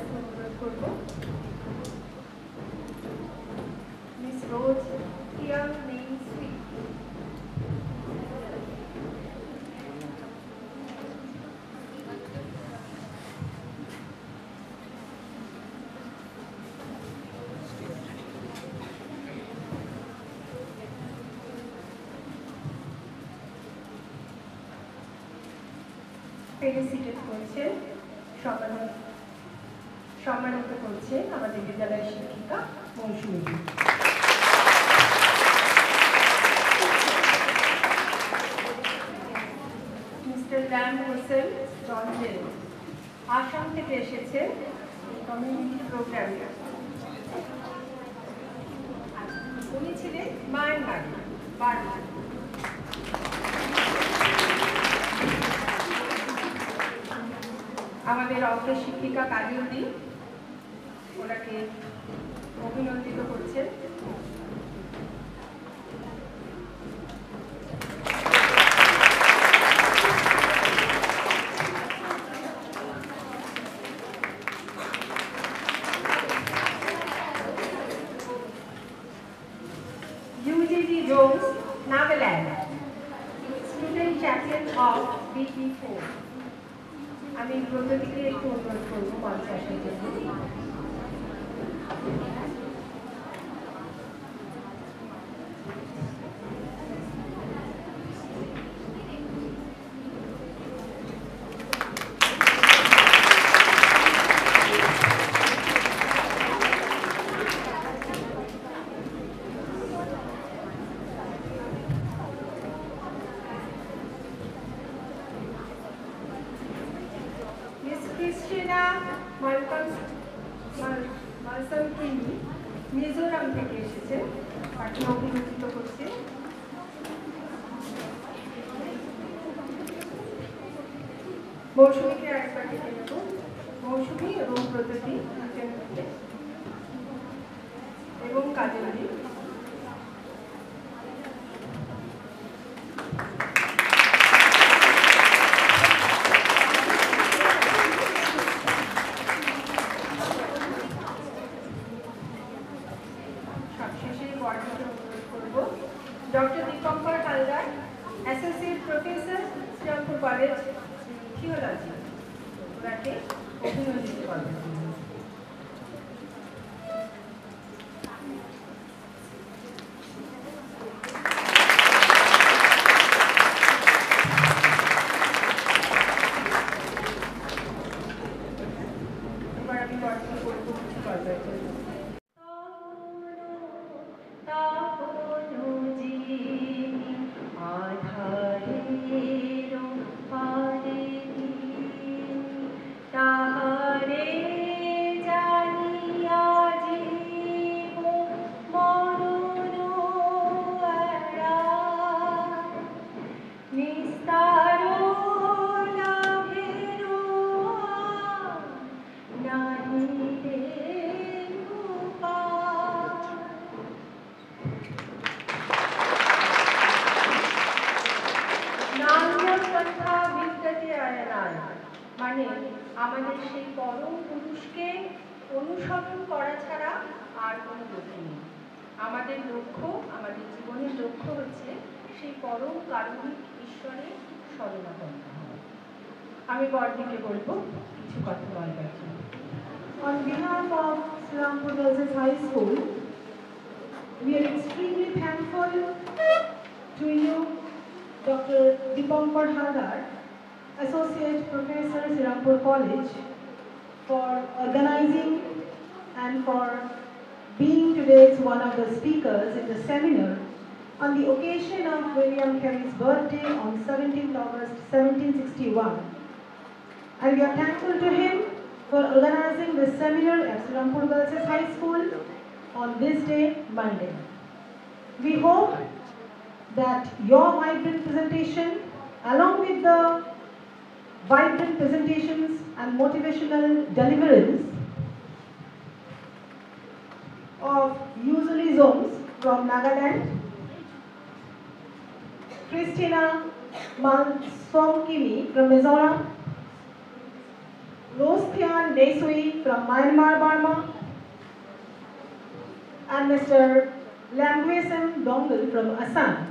আসতে অনুরোধ করব। মিস রোজ হিয়াং মেইন সুইট। ফেলিসিটেট করছে, সম্মানিত করছে আমাদের বিদ্যালয়ের শিক্ষিকা মৌসুমী। মিস্টার ল্যাম হোসেন রঞ্জেন আসাম থেকে এসেছে কমিউনিটি প্রোগ্রামে। উনি ছিলেন মায়ানমার বার্মা। আমাদের অঙ্ক শিক্ষিকা কাজলদি ওনাকে অভিনন্দিত করছেন। UGD Jones, Nagaland, student champion of BP4. আমি ব্রতদিকে একটু অনুরোধ করবো মঞ্চে আসার জন্য। ক্রিস্টিনা মালসামকিনি মিজোরাম থেকে এসেছে, তাকে অভিনন্দিত করছে। মৌসুমীকে আরেকবার ডেকে নেব। মৌসুমী এবং প্রগতি এবং কাজলদি। Dr. Deepankar Haldar, Associate Professor, Srirampur College, Theology. ওনাকে অভিনন্দিত করবেন। এবার আমি বর্তমান করব কিছু করবার জন্য। মানে আমাদের সেই পরম পুরুষকে অনুসরণ করা ছাড়া আর কোনো গতি নেই। আমাদের লক্ষ্য, আমাদের জীবনের লক্ষ্য হচ্ছে সেই পরম কারণিক ঈশ্বরের শরণাপন্ন হওয়া। আমি বড়দিকে বলবো কিছু কথা বলবার জন্য। On behalf of Srirampur Girls High School, we are extremely thankful to you, Dr. Deepankar Haldar, Associate Professor, Srirampur College, for organizing and for being today's one of the speakers in the seminar on the occasion of William Carey's birthday on 17th August 1761. And we are thankful to him for organizing this seminar at Srirampur Girls High School on this day, Monday. We hope that your vibrant presentation, along with the vibrant presentations and motivational deliverance of Yuzuli Zones from Nagaland, Christina Malsomkini from Mizoram, Rosthian Desui from Myanmar, Burma, and Mr. Lamguesem Dongal from Assam.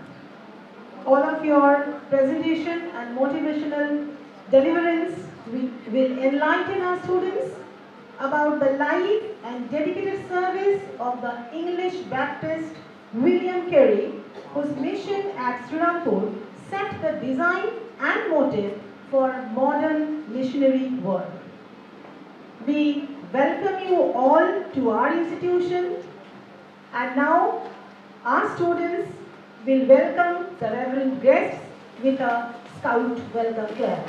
All of your presentation and motivational deliverance will enlighten our students about the life and dedicated service of the English Baptist William Carey, whose mission at Srirampur set the design and motive for modern missionary work. We welcome you all to our institution, and now our students will welcome the reverend guests with a Scout welcome care.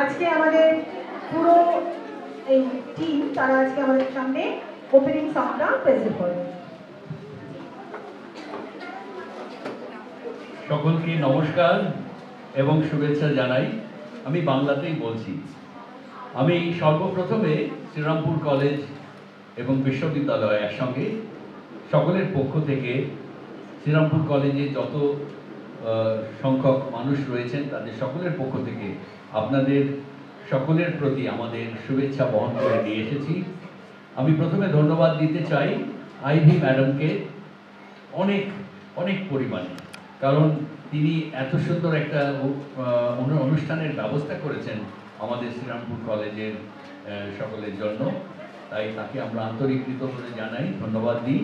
আজকে আমাদের পুরো এই team তারা আজকে আমাদের সামনে opening সংটা present করবে। সকলকে নমস্কার এবং শুভেচ্ছা জানাই। আমি বাংলাতেই বলছি। আমি সর্বপ্রথমে শ্রীরামপুর কলেজ এবং বিশ্ববিদ্যালয় একসঙ্গে সকলের পক্ষ থেকে শ্রীরামপুর কলেজে যত সংখ্যক মানুষ রয়েছেন তাদের সকলের পক্ষ থেকে আপনাদের সকলের প্রতি আমাদের শুভেচ্ছা বহন করে নিয়ে এসেছি। আমি প্রথমে ধন্যবাদ দিতে চাই আইভি ম্যাডামকে অনেক অনেক পরিমাণে, কারণ তিনি এত সুন্দর একটা অনুষ্ঠানের ব্যবস্থা করেছেন আমাদের শ্রীরামপুর কলেজের সকলের জন্য। তাই তাকে আমরা আন্তরিক কৃতজ্ঞতা জানাই, ধন্যবাদ দিই।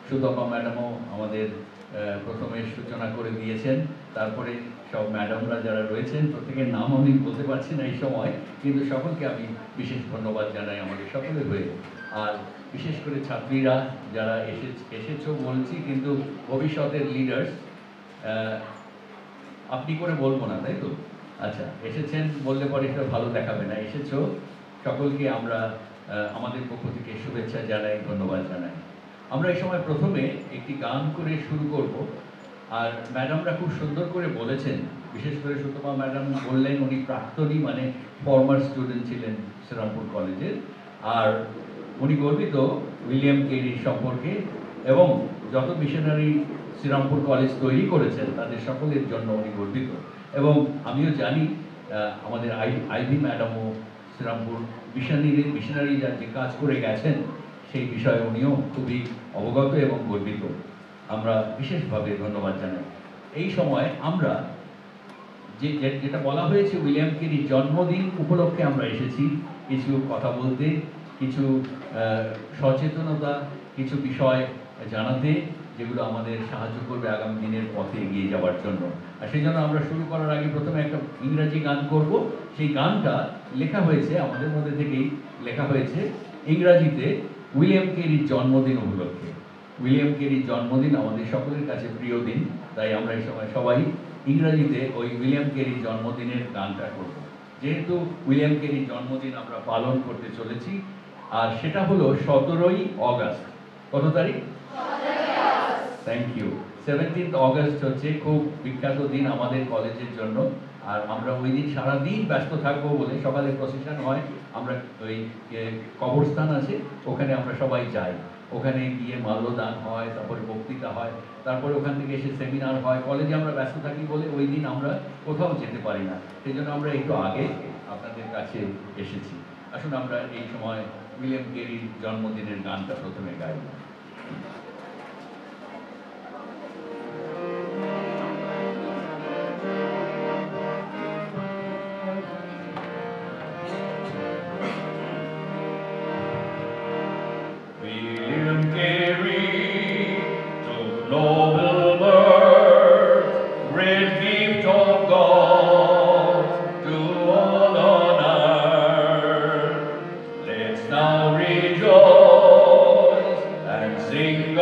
সুতপা ম্যাডামও আমাদের প্রথমে সূচনা করে দিয়েছেন, তারপরে সব ম্যাডামরা যারা রয়েছেন প্রত্যেকের নাম আমি বলতে পারছি না এই সময়, কিন্তু সকলকে আমি বিশেষ ধন্যবাদ জানাই আমাদের সকলের হয়ে। আর বিশেষ করে ছাত্রীরা যারা এসেছো বলছি, কিন্তু ভবিষ্যতের লিডার্স, আপনি করে বলবো না, তাই তো? আচ্ছা, এসেছেন বললে পরে সেটা ভালো দেখাবে না। এসেছো, সকলকে আমরা আমাদের পক্ষ থেকে শুভেচ্ছা জানাই, ধন্যবাদ জানাই। আমরা এই সময় প্রথমে একটি গান করে শুরু করব। আর ম্যাডামরা খুব সুন্দর করে বলেছেন, বিশেষ করে সুতপা ম্যাডাম বললেন উনি প্রাক্তনী মানে ফর্মার স্টুডেন্ট ছিলেন শ্রীরামপুর কলেজের, আর উনি গর্বিত উইলিয়াম কেরি সম্পর্কে এবং যত মিশনারি শ্রীরামপুর কলেজ তৈরি করেছেন তাদের সকলের জন্য উনি গর্বিত। এবং আমিও জানি আমাদের আইভি ম্যাডামও শ্রীরামপুর মিশনারি যার যে কাজ করে গেছেন সেই বিষয়ে উনিও খুবই অবগত এবং গর্বিত। আমরা বিশেষভাবে ধন্যবাদ জানাই। এই সময় আমরা যেটা বলা হয়েছে উইলিয়াম কেরির জন্মদিন উপলক্ষে আমরা এসেছি কিছু কথা বলতে, কিছু সচেতনতা, কিছু বিষয় জানাতে, যেগুলো আমাদের সাহায্য করবে আগামী দিনের পথে এগিয়ে যাওয়ার জন্য। আর সেই জন্য আমরা শুরু করার আগে প্রথমে একটা ইংরাজি গান করব। সেই গানটা লেখা হয়েছে, আমাদের মধ্যে থেকেই লেখা হয়েছে ইংরাজিতে উইলিয়াম কেরির জন্মদিন উপলক্ষে। উইলিয়াম কেরির জন্মদিন আমাদের সকলের কাছে প্রিয় দিন, তাই আমরা এই সময় সবাই ইংরাজিতে ওই উইলিয়াম কেরির জন্মদিনের গানটা করব। যেহেতু উইলিয়াম কেরির জন্মদিন আমরা পালন করতে চলেছি, আর সেটা হলো 17ই অগাস্ট। কত তারিখ? Thank you. 17th অগাস্ট হচ্ছে খুব বিখ্যাত দিন আমাদের কলেজের জন্য। আর আমরা ওই দিন সারাদিন ব্যস্ত থাকবো বলে সকালে প্রসেশন হয়, আমরা ওই কবরস্থান আছে ওখানে আমরা সবাই যাই, ওখানে গিয়ে মাল্যদান হয়, তারপরে বক্তৃতা হয়, তারপরে ওখান থেকে এসে সেমিনার হয়। কলেজে আমরা ব্যস্ত থাকি বলে ওই দিন আমরা কোথাও যেতে পারি না, সেই জন্য আমরা একটু আগে আপনাদের কাছে এসেছি। আসুন আমরা এই সময় উইলিয়াম কেরির জন্মদিনের গানটা প্রথমে গাই। Sing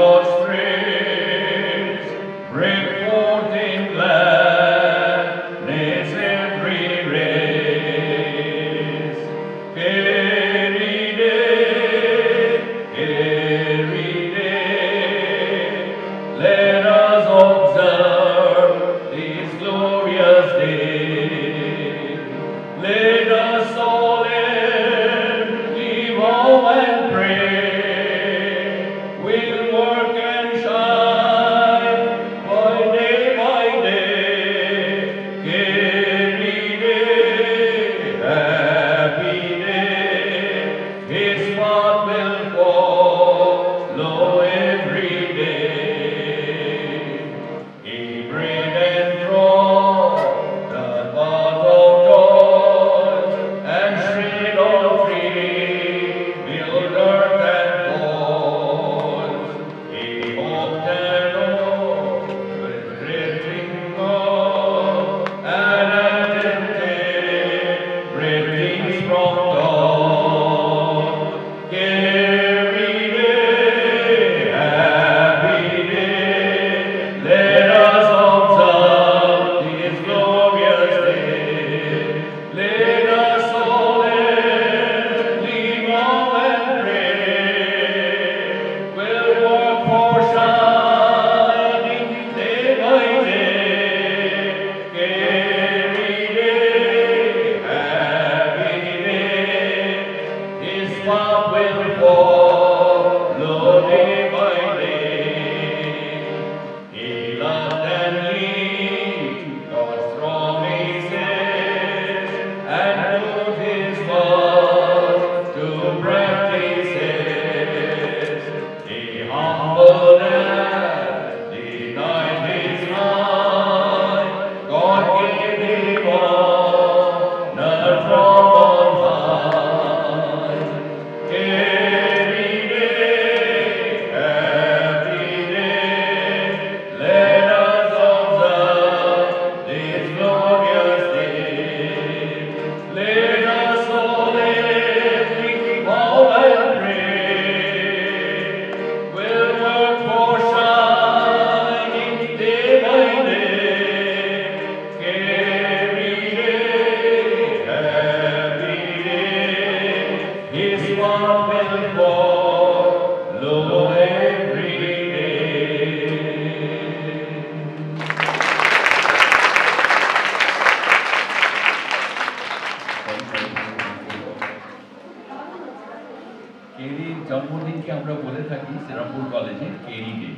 জন্মদিনকে আমরা বলে থাকি শ্রীরামপুর কলেজে কেরি ডে,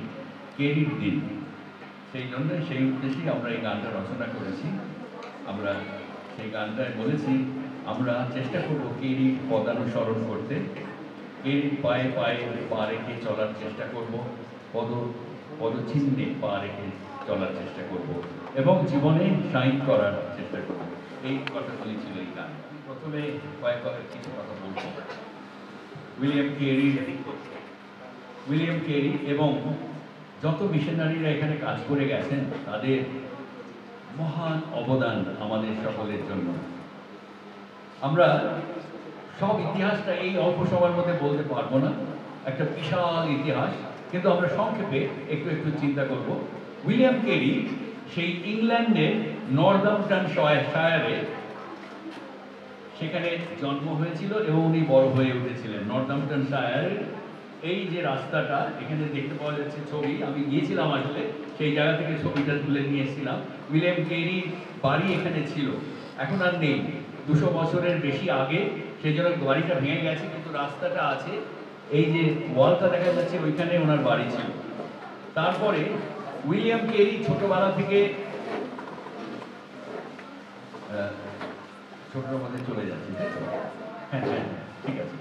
কেরির দিন। সেই জন্য সেই উদ্দেশ্যেই আমরা এই গানটা রচনা করেছি। আমরা সেই গানটায় বলেছি আমরা চেষ্টা করব কেরির পদানুসরণ করতে, কেরির পায়ে পায়ে পা রেখে চলার চেষ্টা করব, পদচিহ্নে পা রেখে চলার চেষ্টা করব এবং জীবনে শাইন করার চেষ্টা করব। এই কথাগুলি ছিল এই গান। প্রথমে কিছু কথা বলব। উইলিয়াম কেরি এবং যত মিশনারিরা এখানে কাজ করে গেছেন তাদের মহান অবদান আমাদের সকলের জন্য। আমরা সব ইতিহাসটা এই অল্প সময়ের মধ্যে বলতে পারবো না, একটা বিশাল ইতিহাস, কিন্তু আমরা সংক্ষেপে একটু একটু চিন্তা করব। উইলিয়াম কেরি সেই ইংল্যান্ডের নর্দাম্পটনশায়ারে সেখানে জন্ম হয়েছিল এবং উনি বড় হয়ে উঠেছিলেন। নর্দাম্পটনশায়ারের এই যে রাস্তাটা এখানে দেখতে পাওয়া যাচ্ছে ছবি, আমি গিয়েছিলাম আসলে সেই জায়গা থেকে ছবিটা তুলে নিয়ে এসেছিলাম। উইলিয়াম কেরির বাড়ি এখানে ছিল, এখন আর নেই, 200 বছরের বেশি আগে, সেই জন্য বাড়িটা ভেঙে গেছে, কিন্তু রাস্তাটা আছে। এই যে ওয়ালটা দেখা যাচ্ছে ওইখানে ওনার বাড়ি ছিল। তারপরে উইলিয়াম কেরি ছোটবেলা থেকে ছোটর মধ্যে চলে যাচ্ছে, হ্যাঁ হ্যাঁ ঠিক আছে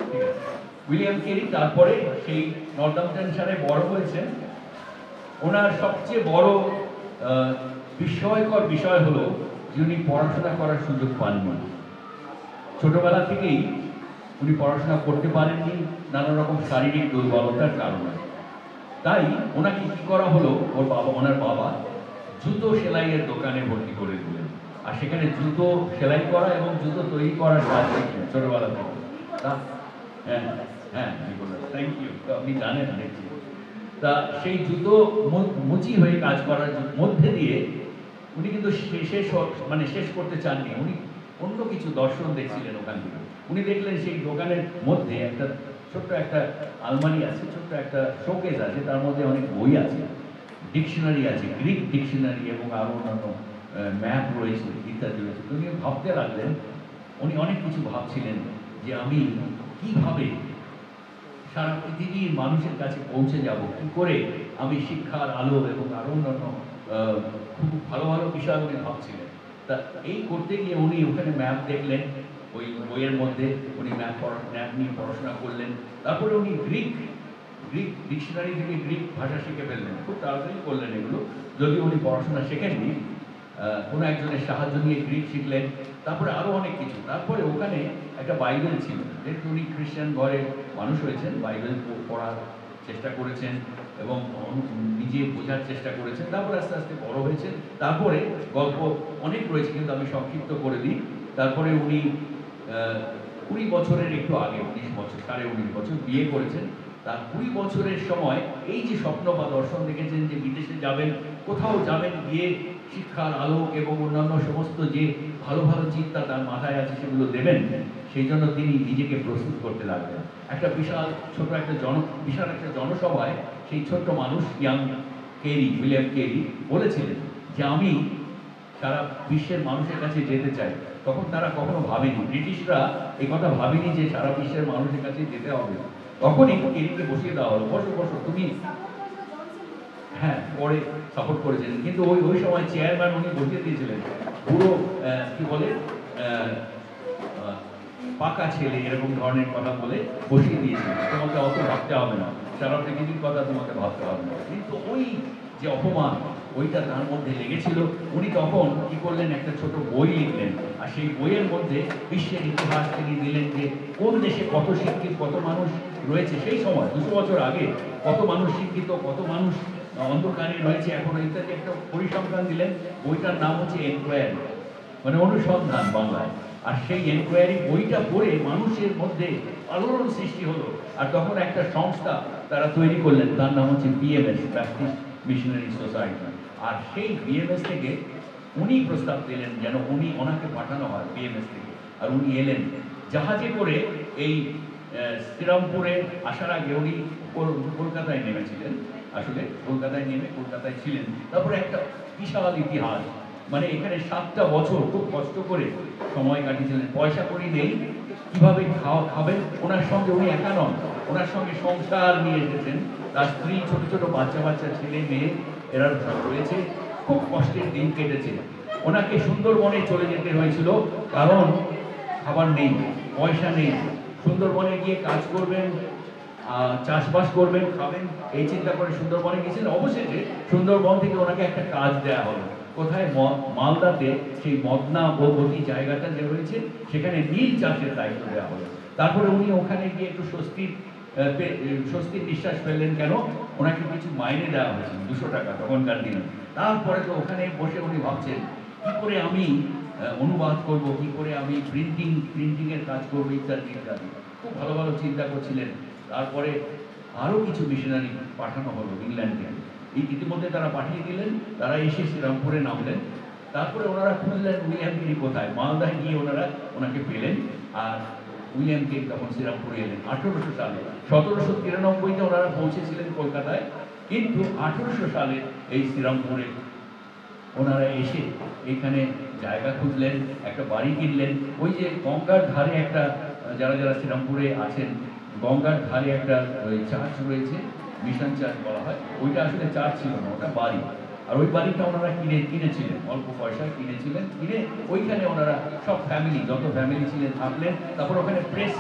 ঠিক আছে। উইলিয়াম কেরি তারপরে সেই নর্দাম্পটনশায়ারে বড় হয়েছেন। ওনার সবচেয়ে বড় বিস্ময়কর বিষয় হলো যে উনি পড়াশোনা করার সুযোগ পাননি। ছোটবেলা থেকেই উনি পড়াশোনা করতে পারেননি নানা রকম শারীরিক দুর্বলতার কারণে। তাই ওনাকে কি করা হলো, ওনার বাবা জুতো সেলাইয়ের দোকানে ভর্তি করে দিলেন, আর সেখানে জুতো সেলাই করা এবং জুতো তৈরি করার কাজ শিখলেন ছোটবেলা থেকে। হ্যাঁ হ্যাঁ থ্যাংক ইউ, আপনি জানেন দেখছি। তা সেই জুতো মুচি হয়ে কাজ করার মধ্যে দিয়ে উনি কিন্তু শেষ করতে চাননি। উনি অন্য কিছু দর্শন দেখছিলেন ওখান থেকে। উনি দেখলেন সেই দোকানের মধ্যে একটা ছোট্ট একটা আলমারি আছে, ছোট্ট একটা শোকেস আছে, তার মধ্যে অনেক বই আছে, ডিকশনারি আছে, গ্রিক ডিকশনারি এবং আরও অন্যান্য ম্যাপ রয়েছে, ইত্যাদি রয়েছে। উনি ভাবতে লাগলেন, উনি অনেক কিছু ভাবছিলেন যে আমি কিভাবে সারা পৃথিবীর মানুষের কাছে পৌঁছে যাব, কি করে আমি শিক্ষার আলো এবং আরও অন্যান্য খুব ভালো ভালো বিষয় উনি ভাবছিলেন। তা এই করতে গিয়ে উনি ওখানে ম্যাপ দেখলেন, ওই বইয়ের মধ্যে উনি ম্যাপ নিয়ে পড়াশোনা করলেন। তারপরে উনি গ্রিক ডিকশনারি থেকে গ্রিক ভাষা শিখে ফেললেন, খুব তাড়াতাড়ি করলেন এগুলো, যদিও উনি পড়াশোনা শেখেননি, কোনো একজনের সাহায্য নিয়ে গ্রিক শিখলেন। তারপরে আরও অনেক কিছু। তারপরে ওখানে একটা বাইবেল ছিল, যেহেতু উনি খ্রিস্টান ঘরে মানুষ হয়েছেন, বাইবেল পড়ার চেষ্টা করেছেন এবং নিজে বোঝার চেষ্টা করেছেন। তারপরে আস্তে আস্তে বড় হয়েছেন। তারপরে গল্প অনেক রয়েছে, কিন্তু আমি সংক্ষিপ্ত করে দিই। তারপরে উনি 20 বছরের একটু আগে, 19 বছর, 19.5 বছর বিয়ে করেছেন। তার 20 বছরের সময় এই যে স্বপ্ন বা দর্শন দেখেছেন যে বিদেশে যাবেন, কোথাও যাবেন, গিয়ে শিক্ষার আলোক এবং অন্যান্য সমস্ত যে ভালো ভালো চিন্তা তার মাথায় আছে সেগুলো দেবেন, সেই জন্য তিনি নিজেকে প্রস্তুত করতে লাগলেন। একটা বিশাল একটা জনসভায় সেই ছোট্ট মানুষ উইলিয়াম কেরি বলেছিলেন যে আমি সারা বিশ্বের মানুষের কাছে যেতে চাই। তখন তারা কখনো ভাবেনি, ব্রিটিশরা এই কথা ভাবেনি যে সারা বিশ্বের মানুষের কাছে যেতে হবে। তখনই কেরিকে বসিয়ে দেওয়া হলো, বসো বসো তুমি। হ্যাঁ, পরে সাপোর্ট করেছিলেন, কিন্তু ওই সময় চেয়ারম্যান উনি বসিয়ে দিয়েছিলেন পুরো কি বলে পাকা ছেলে, এরকম ধরনের কথা বলে বসিয়ে দিয়েছিলেন। তোমাকে অত ভাবতে হবে না, সারা পৃথিবীর কথা তোমাকে ভাবতে হবে না। কিন্তু ওই যে অপমান, ওইটা তার মধ্যে লেগেছিল। উনি তখন কি করলেন, একটা ছোট বই লিখলেন, আর সেই বইয়ের মধ্যে বিশ্বের ইতিহাস তিনি দিলেন যে কোন দেশে কত শিক্ষিত, কত মানুষ রয়েছে সেই সময় 200 বছর আগে, কত মানুষ শিক্ষিত, কত মানুষ অন্ধকারে রয়েছে এখনো, ইত্যাদি একটা পরিসংখ্যান দিলেন। বইটার নাম হচ্ছে এনকোয়ারি, মানে অনুসন্ধান বাংলায়। আর সেই এনকোয়ারি বইটা পড়ে মানুষের মধ্যে আলোড়ন সৃষ্টি হলো। আর তখন একটা সংস্থা তারা তৈরি করলেন, তার নাম হচ্ছে বিএমএস, ব্যাপটিস্ট মিশনারি সোসাইটি। আর সেই বিএমএস থেকে উনি প্রস্তাব দিলেন যেন ওনাকে পাঠানো হয় বিএমএস থেকে। আর উনি এলেন জাহাজে করে। এই শ্রীরামপুরে আসার আগে উনি কলকাতায় নেমেছিলেন, আসলে কলকাতায় নেমে কলকাতায় ছিলেন। তারপরে একটা বিশাল ইতিহাস, মানে এখানে 7টা বছর খুব কষ্ট করে সময় কাটিয়েছিলেন। পয়সা কড়ি নেই, কিভাবে খাবেন। ওনার সঙ্গে উনি একা নন, ওনার সঙ্গে সংসার নিয়ে এসেছেন, তার স্ত্রী, ছোট ছোট বাচ্চা ছেলে মেয়ে এরা সব রয়েছে। খুব কষ্টের দিন কেটেছে। ওনাকে সুন্দরবনে চলে যেতে হয়েছিল, কারণ খাবার নেই, পয়সা নেই। সুন্দরবনে গিয়ে কাজ করবেন, চাষবাস করবেন, খাবেন, এই চিন্তা করে সুন্দরবনে গিয়েছিলেন। অবশেষে সুন্দরবন থেকে ওনাকে একটা কাজ দেওয়া হলো। কোথায়? মালদাতে সেই মদনা ভগবতী জায়গাটা যে রয়েছে, সেখানে নীল চাষের দায়িত্ব দেওয়া হলো। তারপরে উনি ওখানে গিয়ে একটু স্বস্তির নিঃশ্বাস ফেললেন। কেন? ওনাকে কিছু মাইনে দেওয়া হয়েছিল, 200 টাকা তখনকার দিনে। তারপরে তো ওখানে বসে উনি ভাবছেন কি করে আমি অনুবাদ করব, কি করে আমি প্রিন্টিংয়ের কাজ করবো, ইত্যাদি ইত্যাদি। খুব ভালো ভালো চিন্তা করছিলেন। তারপরে আরও কিছু মিশনারি পাঠানো হলো ইংল্যান্ডে। ইতিমধ্যে তারা পাঠিয়ে দিলেন, তারা এসে শ্রীরামপুরে নামলেন। তারপরে ওনারা খুঁজলেন উইলিয়াম কেরি কোথায়। মালদায় গিয়ে ওনারা ওনাকে পেলেন, আর উইলিয়াম কেরি তখন শ্রীরামপুরে এলেন 1800 সালে। 1793-তে ওনারা পৌঁছেছিলেন কলকাতায়, কিন্তু 1800 সালে এই শ্রীরামপুরে ওনারা এসে এখানে জায়গা খুঁজলেন, একটা বাড়ি কিনলেন। ওই যে গঙ্গার ধারে একটা, যারা যারা শ্রীরামপুরে আছেন, গঙ্গার ধারে একটা ওই চার্চ রয়েছে, মিশন চার্চ বলা হয়। ওইটা আসলে চার্চ ছিল না, ওটা বাড়ি। আর ওই বাড়িটা ওনারা কিনেছিলেন, অল্প পয়সায় কিনেছিলেন। কিনে ওইখানে ওনারা সব ফ্যামিলি, যত ফ্যামিলি ছিলেন থাকলেন। তারপর ওখানে প্রেস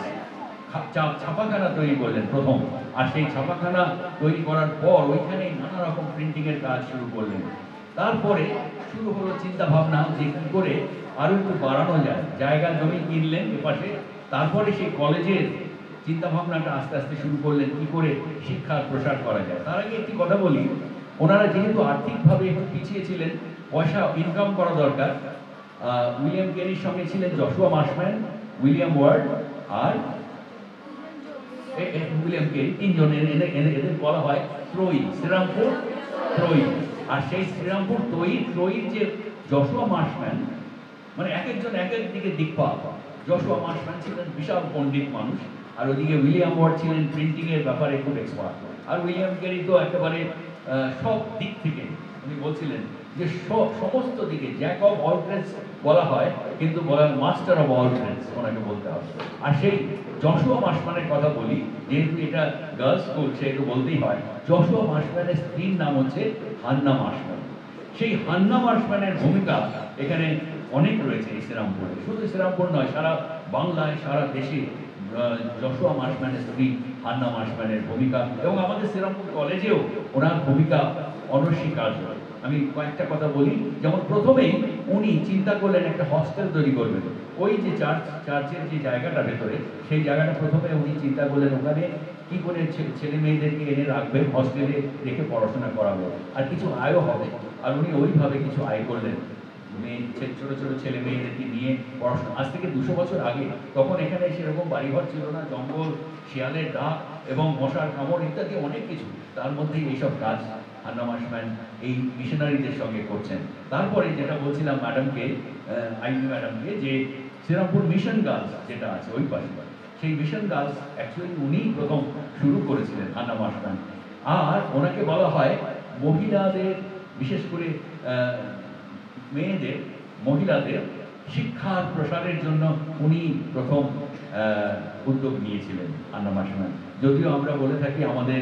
ছাপাখানা তৈরি করলেন প্রথম। আর সেই ছাপাখানা তৈরি করার পর ওইখানে নানা রকম প্রিন্টিংয়ের কাজ শুরু করলেন। তারপরে শুরু হলো চিন্তা ভাবনা যে কি করে আরো একটু বাড়ানো যায়। জায়গা জমি কিনলেন এপাশে। তারপরে সেই কলেজের চিন্তা ভাবনাটা আস্তে আস্তে শুরু করলেন, কি করে শিক্ষার প্রসার করা যায়। তার আগে একটি কথা বলি, ওনারা যেহেতু আর্থিকভাবে একটু পিছিয়ে ছিলেন, পয়সা ইনকাম করা দরকার। উইলিয়াম কেরির সঙ্গে ছিলেন জশুয়া মার্শম্যান, উইলিয়াম ওয়ার্ড আর উইলিয়াম কেরি, তিনজনের। এদের বলা হয় ত্রয়ী, শ্রীরামপুর ত্রয়ী। আর সেই শ্রীরামপুর ত্রয়ীর যে জশুয়া মার্শম্যান, মানে এক একজন এক এক দিকে দিকপাল। জশুয়া মার্শম্যান ছিলেন বিশাল পণ্ডিত মানুষ, আর ওইদিকে উইলিয়াম ওয়ার্ড ছিলেন প্রিন্টিংয়ের ব্যাপারে খুব এক্সপার্ট। আর উইলিয়াম কেরি তো একেবারে সব দিক থেকে উনি বলছিলেন যে সমস্ত দিকে জ্যাক অফ অল ট্রেডস বলা হয়, কিন্তু বলা মাস্টার অফ অল ট্রেডস ওনাকে বলতে হবে। আর সেই জশুয়া মার্শম্যানের কথা বলি, যেহেতু এটা গার্লস স্কুল সেহেতু বলতেই হয়। জশুয়া মার্শম্যানের স্ত্রীর নাম হচ্ছে হান্না মার্শম্যান। সেই হান্না মার্শম্যানের ভূমিকা এখানে অনেক রয়েছে এই শ্রীরামপুরে। শুধু শ্রীরামপুর নয়, সারা বাংলায়, সারা দেশে জশুয়া মার্শম্যানের স্ত্রী হান্না মার্শম্যানের ভূমিকা, এবং আমাদের শ্রীরামপুর কলেজেও ওনার ভূমিকা অনস্বীকার্য। আমি কয়েকটা কথা বলি। যেমন প্রথমেই উনি চিন্তা করলেন একটা হস্টেল তৈরি করবেন। ওই যে চার্চের যে জায়গাটা ভেতরে, সেই জায়গাটা প্রথমে উনি চিন্তা করলেন ওখানে কি করে ছেলে মেয়েদেরকে এনে রাখবেন, হস্টেলে রেখে পড়াশোনা করাবো, আর কিছু আয়ও হবে। আর উনি ওইভাবে কিছু আয় করলেন। ছোট ছোট ছেলে মেয়েদেরকে নিয়ে পড়াশোনা। আজ থেকে 200 বছর আগে তখন এখানে সেরকম বাড়িঘর ছিল না, জঙ্গল, শিয়ালের ডাক এবং মশার কামড় ইত্যাদি অনেক কিছু। তার মধ্যেই এইসব কাজ হান্না মার্শম্যান এই মিশনারিদের সঙ্গে করছেন। তারপরে যেটা বলছিলাম ম্যাডামকে, আইনি ম্যাডামকে, যে শ্রীরামপুর মিশন গার্লস যেটা আছে ওই পাশে, সেই মিশন গার্লস অ্যাকচুয়ালি উনি প্রথম শুরু করেছিলেন, হান্না মার্শম্যান। আর ওনাকে বলা হয় মহিলাদের, বিশেষ করে মেয়েদের, মহিলাদের শিক্ষার প্রসারের জন্য উনি প্রথম উদ্যোগ নিয়েছিলেন হান্না মার্শম্যান। যদিও আমরা বলে থাকি আমাদের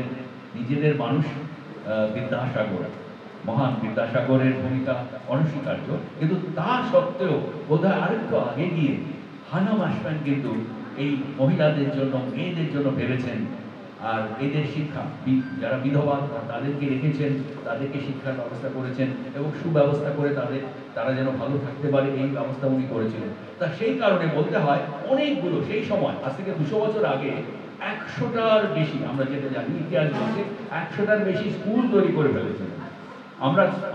নিজেদের মানুষ বিদ্যাসাগর, মহান বিদ্যাসাগরের ভূমিকা অনস্বীকার্য, কিন্তু তা সত্ত্বেও বোধহয় আরেকটু আগে গিয়ে হান্না মার্শম্যান কিন্তু এই মহিলাদের জন্য, মেয়েদের জন্য ভেবেছেন। আর এদের শিক্ষা, যারা বিধবা তাদেরকে রেখেছেন, তাদেরকে শিক্ষার ব্যবস্থা করেছেন এবং সুব্যবস্থা করে তারা যেন ভালো থাকতে পারে, এই ব্যবস্থা উনি করেছিলেন। তা সেই কারণে বলতে হয় অনেকগুলো, সেই সময় আজ থেকে 200 বছর আগে 100টার বেশি, আমরা যেটা জানি ইতিহাস বলছে 100টার বেশি স্কুল তৈরি করে ফেলেছিলেন।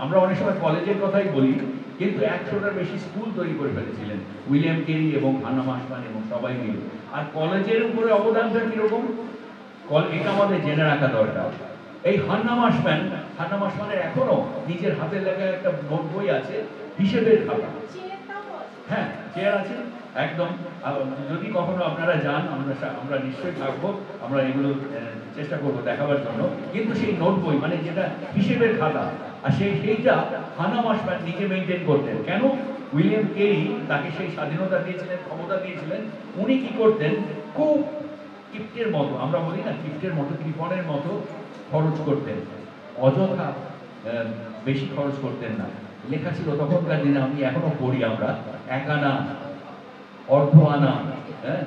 আমরা অনেক সময় কলেজের কথাই বলি, কিন্তু 100টার বেশি স্কুল তৈরি করে ফেলেছিলেন উইলিয়াম কেরি এবং হান্না মার্শম্যান এবং সবাই মিলে। আর কলেজের উপরে অবদানটা কিরকম, এটা আমাদের জেনে রাখা দরকার। এই হান্না মার্শম্যানের এখনো নিজের হাতের লেখা একটা নোট বই আছে, হিসেবের খাতা। হ্যাঁ, চেয়ার আছে একদম। যদি কখনো আপনারা যান, আমরা নিশ্চয়ই থাকবো, আমরা এগুলো চেষ্টা করবো দেখাবার জন্য। কিন্তু সেই নোট বই, মানে যেটা হিসেবের খাতা, আর সেইটা হান্না মাসম্যান নিজে মেনটেন করতেন। কেন? উইলিয়াম কেরি তাকে সেই স্বাধীনতা দিয়েছিলেন, ক্ষমতা দিয়েছিলেন। উনি কি করতেন, খুব কিপ্টের মতো, আমরা বলি না কিপ্টের মতো, কৃপণের মতো খরচ করতেন, অযথা বেশি খরচ করতেন না। লেখা ছিল তখনকার দিনে, আমি এখনো পড়ি, আমরা 1 আনা, অর্ধ আনা,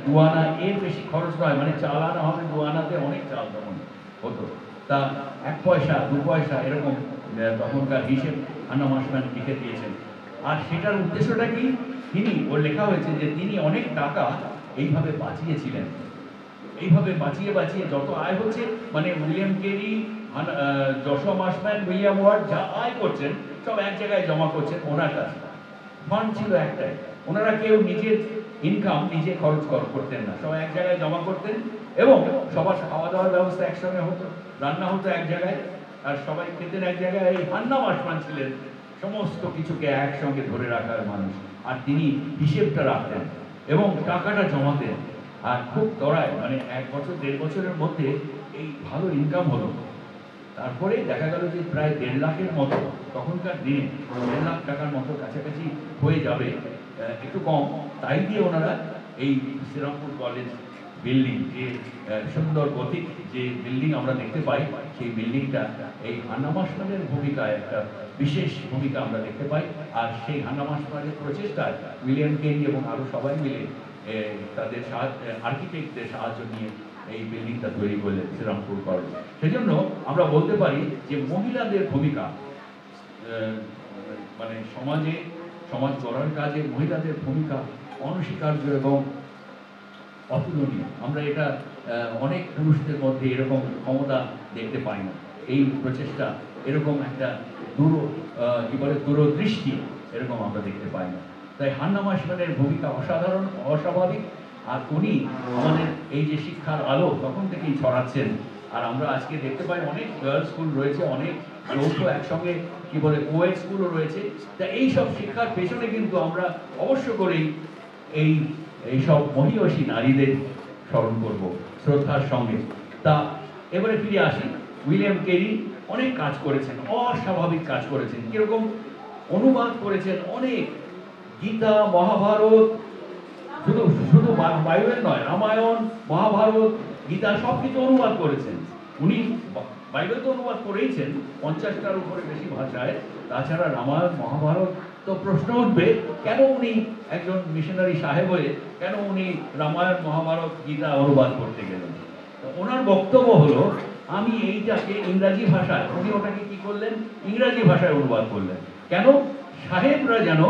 2 আনা, এর বেশি খরচ নয়, মানে 4 আনা হবে, 2 আনাতে অনেক চাল তখন হতো। তা 1 পয়সা 2 পয়সা এরকম তখনকার হিসেব হান্না মাসম্যান লিখে দিয়েছেন। আর সেটার উদ্দেশ্যটা কি? তিনি, ওর লেখা হয়েছে যে তিনি অনেক টাকা এইভাবে বাঁচিয়েছিলেন। এইভাবে বাঁচিয়ে বাঁচিয়ে যত আয় হচ্ছে, মানে William Carey, Joshua Marshman, William Ward যা আয় করছেন সব এক জায়গায় জমা করছেন ওনার কাছে। ফান্ড ছিল একটাই, ওনারা কেউ নিজের ইনকাম নিজে খরচ করতেন না, সব এক জায়গায় জমা করতেন এবং সবার খাওয়া দাওয়ার ব্যবস্থা একসঙ্গে হতো, রান্না হতো এক জায়গায়, আর সবাই খেতেন এক জায়গায়। এই হান্না মাসম্যান ছিলেন সমস্ত কিছুকে একসঙ্গে ধরে রাখার মানুষ, আর তিনি হিসেবটা রাখতেন এবং টাকাটা জমাতেন। আর খুব তরায়, মানে 1 বছর 1.5 বছরের মধ্যে এই ভালো ইনকাম হলো। তারপরে দেখা গেল যে প্রায় 1.5 লাখের মতো, তখনকার দিনে 1.5 লাখ টাকার মতো কাছাকাছি হয়ে যাবে, একটু কম। তাই দিয়ে ওনারা এই শ্রীরামপুর কলেজ বিল্ডিং, যে সুন্দর গতিক যে বিল্ডিং আমরা দেখতে পাই, সেই বিল্ডিংটা এই হান্না মাসম্যানের ভূমিকায় একটা বিশেষ ভূমিকা আমরা দেখতে পাই। আর সেই হান্না মাসম্যানের প্রচেষ্টায় উইলিয়াম কেরি এবং আরও সবাই মিলে তাদের আর্কিটেক্টদের সাহায্য নিয়ে এই বিল্ডিংটা তৈরি করলেন শ্রীরামপুর কলেজ। সেজন্য আমরা বলতে পারি যে মহিলাদের ভূমিকা, মানে সমাজ গড়ার কাজে মহিলাদের ভূমিকা অনস্বীকার্য এবং অতুলনীয়। আমরা এটা অনেক পুরুষদের মধ্যে এরকম ক্ষমতা দেখতে পাই না। এই প্রচেষ্টা, এরকম একটা দূরদৃষ্টি এরকম আমরা দেখতে পাই না। তাই হান্না মাসম্যানের ভূমিকা অসাধারণ, অস্বাভাবিক। আর উনি আমাদের এই যে শিক্ষার আলো তখন থেকেই ছড়াচ্ছেন। আর আমরা আজকে দেখতে পাই অনেক গার্লস স্কুল রয়েছে, অনেক যৌথ একসঙ্গে কোয়েড স্কুলও রয়েছে। তা এই সব শিক্ষার পেছনে কিন্তু আমরা অবশ্য করেই এইসব মহিয়সী নারীদের স্মরণ করব শ্রদ্ধার সঙ্গে। তা এবারে ফিরে আসি, উইলিয়াম কেরি অনেক কাজ করেছেন, অস্বাভাবিক কাজ করেছেন। কিরকম? অনুবাদ করেছেন অনেক, গীতা, মহাভারত, শুধু বাইবেল নয়, রামায়ণ, মহাভারত, গীতা সব কিছু অনুবাদ করেছেন উনি। বাইবেল তো অনুবাদ করেইছেন 50টার উপরে বেশি ভাষায়। তাছাড়া রামায়ণ, মহাভারত, তো প্রশ্ন উঠবে কেন উনি একজন মিশনারি সাহেব হয়ে কেন উনি রামায়ণ, মহাভারত, গীতা অনুবাদ করতে গেলেন? ওনার বক্তব্য হলো, আমি এইটাকে ইংরাজি ভাষায়, উনি ওটাকে কি করলেন, ইংরাজি ভাষায় অনুবাদ করলেন। কেন? সাহেবরা যেন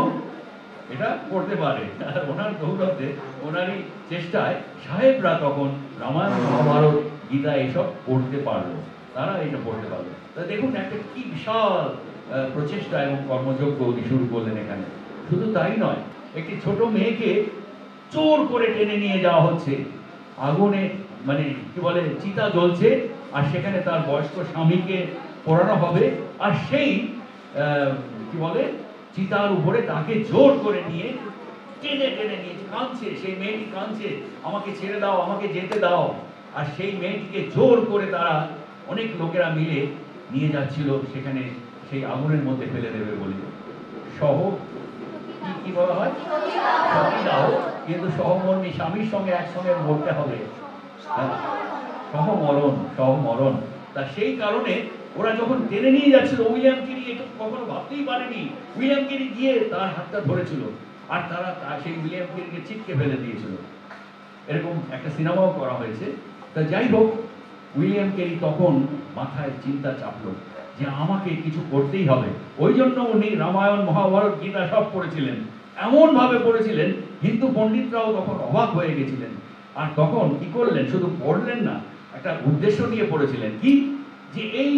এটা পড়তে পারে। আর ওনার দৌলতে, ওনারই চেষ্টায় সাহেবরা তখন রামায়ণ, মহাভারত, গীতা এসব পড়তে পারলো, তারা এটা পড়তে পারলো। তা দেখুন একটা কি বিশাল প্রচেষ্টা এবং কর্মযজ্ঞ উনি শুরু করলেন এখানে। শুধু তাই নয়, একটি ছোট মেয়েকে জোর করে টেনে নিয়ে যাওয়া হচ্ছে, আগুনে, মানে কি বলে, চিতা জ্বলছে, আর সেখানে তার বয়স্ক স্বামীকে পোড়ানো হবে, আর সেই কি বলে, চিতার উপরে তাকে জোর করে নিয়ে টেনে টেনে নিয়ে কাঁদছে, সেই মেয়েটি কাঁদছে, আমাকে ছেড়ে দাও, আমাকে যেতে দাও। আর সেই মেয়েটিকে জোর করে তারা অনেক লোকেরা মিলে নিয়ে যাচ্ছিল সেখানে, সেই আগুনের মধ্যে ফেলে দেবে বলে। কি বলা হয়, সতীদাহ, কিন্তু সহমর্মী স্বামীর সঙ্গে একসঙ্গে মরতে হবে, সহমরণ। তা সেই কারণে ওরা যখন টেনে নিয়ে যাচ্ছিল, উইলিয়াম কেরি এটা কখনো ভাবতেই পারেনি। উইলিয়াম কেরি গিয়ে তার হাতটা ধরেছিল, আর তারা সেই উইলিয়াম কেরিকে ছিটকে ফেলে দিয়েছিল। এরকম একটা সিনেমাও করা হয়েছে। তা যাই হোক, উইলিয়াম কেরি তখন মাথায় চিন্তা চাপলো যে আমাকে কিছু করতেই হবে। ওই জন্য উনি রামায়ণ, মহাভারত, গীতা সব পড়েছিলেন, এমন ভাবে পড়েছিলেন হিন্দু পণ্ডিতরাও তখন অবাক হয়ে গেছিলেন। আর তখন কি করলেন, শুধু পড়লেন না, একটা উদ্দেশ্য নিয়ে পড়েছিলেন, কি যে এই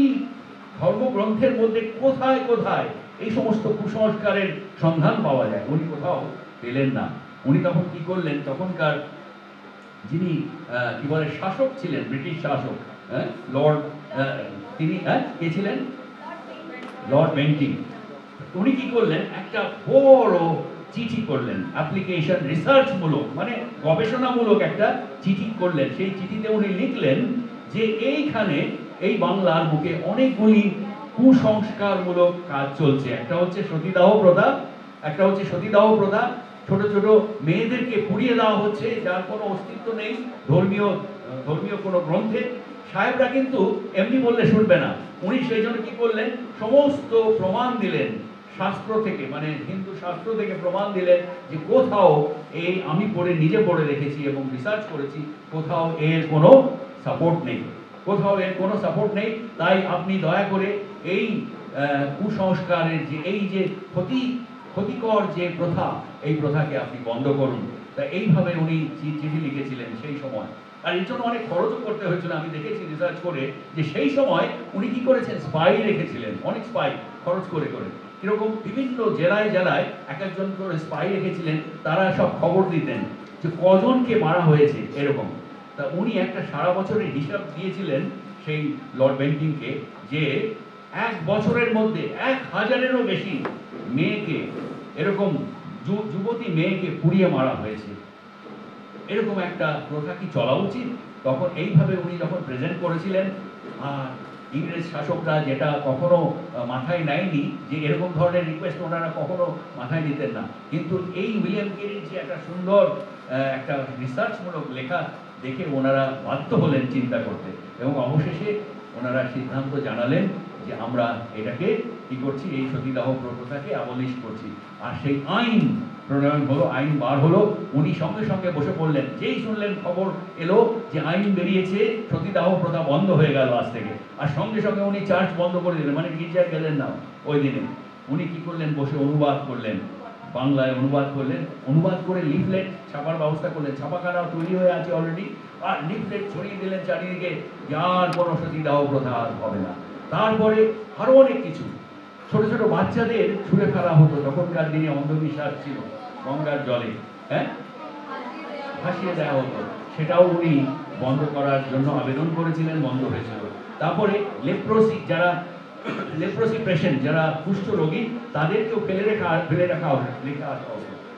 ধর্মগ্রন্থের মধ্যে কোথায় কোথায় এই সমস্ত কুসংস্কারের সন্ধান পাওয়া যায়। উনি কোথাও পেলেন না। উনি তখন কি করলেন, তখনকার যিনি কি বলে শাসক ছিলেন, ব্রিটিশ শাসক, লর্ড, তিনি কে ছিলেন, লর্ড বেন্টিং। উনি কি করলেন, একটা বড় চিঠি করলেন, অ্যাপ্লিকেশন, রিসার্চমূলক, মানে গবেষণামূলক একটা চিঠি করলেন। সেই চিঠিতে উনি লিখলেন যে এইখানে, এই বাংলার বুকে অনেকগুলি কুসংস্কারমূলক কাজ চলছে। একটা হচ্ছে সতীদাহ প্রথা, ছোট ছোট মেয়েদেরকে পুড়িয়ে দেওয়া হচ্ছে যার কোনো অস্তিত্ব নেই ধর্মীয় কোনো গ্রন্থে। সাহেবরা কিন্তু এমনি বললে শুনবে না, উনি সেই জন্য কি করলেন, সমস্ত প্রমাণ দিলেন শাস্ত্র থেকে, মানে হিন্দু শাস্ত্র থেকে প্রমাণ দিলেন যে কোথাও আমি নিজে পড়ে দেখেছি এবং রিসার্চ করেছি, কোথাও এর কোনো সাপোর্ট নেই। তাই আপনি দয়া করে এই কুসংস্কারের যে ক্ষতিকর যে প্রথা, এই প্রথাকে আপনি বন্ধ করুন। তা এইভাবে উনি চিঠি লিখেছিলেন সেই সময়। আর এর জন্য অনেক খরচও করতে হয়েছিল, আমি দেখেছি রিসার্চ করে যে সেই সময় উনি কি করেছেন, স্পাই রেখেছিলেন, অনেক স্পাই খরচ করে কিরকম বিভিন্ন জেলায় এক একজন করে স্পাই রেখেছিলেন, তারা সব খবর দিতেন যে কজনকে মারা হয়েছে এরকম। তা উনি একটা সারা বছরের হিসাব দিয়েছিলেন সেই লর্ড বেন্টিংকে, যে 1 বছরের মধ্যে 1000-এরও বেশি মেয়েকে, এরকম যুবতী মেয়েকে পুড়িয়ে মারা হয়েছে। এরকম একটা প্রথা কি চলা উচিত? তখন এইভাবে উনি যখন প্রেজেন্ট করেছিলেন, আর ইংরেজ শাসকরা যেটা কখনো মাথায় নেয়নি, যে এরকম ধরনের রিকোয়েস্ট ওনারা কখনো মাথায় নিতেন না, কিন্তু এই উইলিয়াম কেরির যে একটা সুন্দর একটা রিসার্চমূলক লেখা দেখে ওনারা বাধ্য হলেন চিন্তা করতে, এবং অবশেষে ওনারা সিদ্ধান্ত জানালেন যে আমরা এটাকে কি করছি, এই সতীদাহ প্রথাকে অ্যাবলিশ করছি। আর সেই আইন প্রণয়ন হলো, আইন বার হলো, উনি সঙ্গে সঙ্গে বসে পড়লেন। যেই শুনলেন খবর এলো যে আইন বেরিয়েছে, সতীদাহ প্রথা বন্ধ হয়ে গেল আজ থেকে, আর সঙ্গে সঙ্গে উনি চার্চ বন্ধ করে দিলেন, মানে গির্জায় গেলেন না ওই দিনে। উনি কি করলেন, বসে অনুবাদ করলেন, বাংলায় অনুবাদ করে লিফলেট ছাপার ব্যবস্থা করলেন। ছাপাখানাও তৈরি হয়ে আছে অলরেডি, আর লিফলেট ছড়িয়ে দিলেন চারিদিকে, যার কোনো সতীদাহ প্রথা আর হবে না। তারপরে আরো অনেক কিছু, ছোট ছোট বাচ্চাদের ছুঁড়ে ফেলা হতো, তখনকার দিনে অন্ধবিশ্বাস ছিল, গঙ্গার জলে ভাসিয়ে দেওয়া হতো, সেটাও উনি বন্ধ করার জন্য আবেদন করেছিলেন, বন্ধ হয়েছিল। তারপরে লেপ্রোসি পেশেন্ট, যারা কুষ্ঠ রোগী, তাদেরকেও ফেলে রাখা হতো,